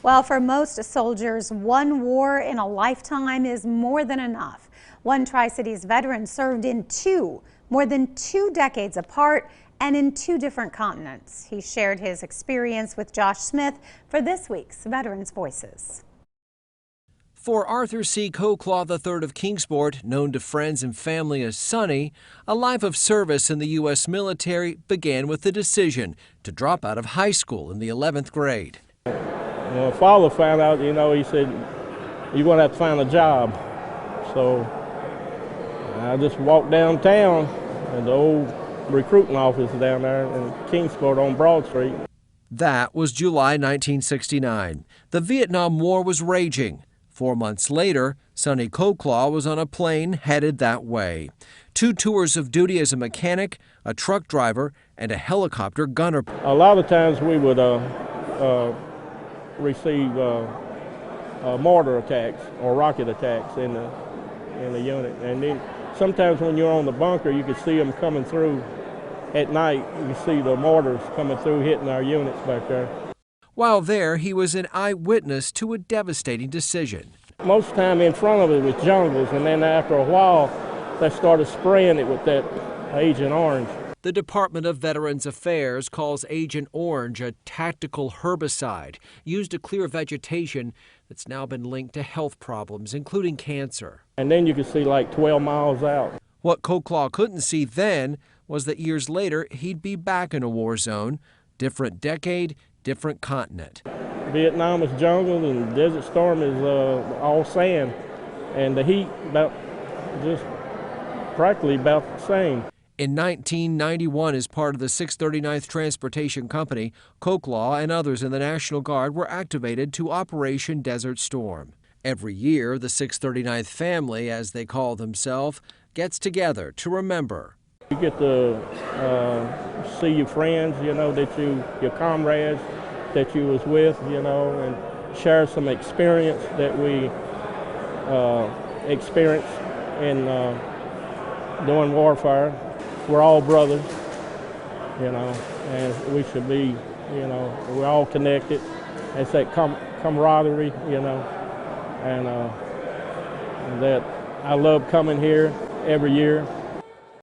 Well, for most soldiers, one war in a lifetime is more than enough. One Tri-Cities veteran served in two, more than 2 decades apart, and in 2 different continents. He shared his experience with Josh Smith for this week's Veterans Voices. For Arthur C. Coclough III of Kingsport, known to friends and family as Sonny, a life of service in the U.S. military began with the decision to drop out of high school in the 11th grade. When my father found out, he said, "You're going to have to find a job." So I just walked downtown and the old recruiting office down there in Kingsport on Broad Street. That was July 1969. The Vietnam War was raging. 4 months later, Sonny Coclough was on a plane headed that way. 2 tours of duty as a mechanic, a truck driver, and a helicopter gunner. A lot of times we would receive mortar attacks or rocket attacks in the unit, and then sometimes when you're on the bunker, you could see them coming through at night. You could see the mortars coming through, hitting our units back there. While there, he was an eyewitness to a devastating decision. Most of the time in front of it was jungles, and then after a while, they started spraying it with that Agent Orange. The Department of Veterans Affairs calls Agent Orange a tactical herbicide used to clear vegetation that's now been linked to health problems, including cancer. And then you could see like 12 miles out. What Coclough couldn't see then was that years later he'd be back in a war zone, different decade, different continent. Vietnam is jungle and Desert Storm is all sand, and the heat just practically about the same. In 1991, as part of the 639th Transportation Company, Coclough and others in the National Guard were activated to Operation Desert Storm. Every year, the 639th family, as they call themselves, gets together to remember. You get to see your friends, your comrades that you was with, and share some experience that we experienced in doing warfare. We're all brothers, and we should be, we're all connected. It's that camaraderie, and that I love coming here every year.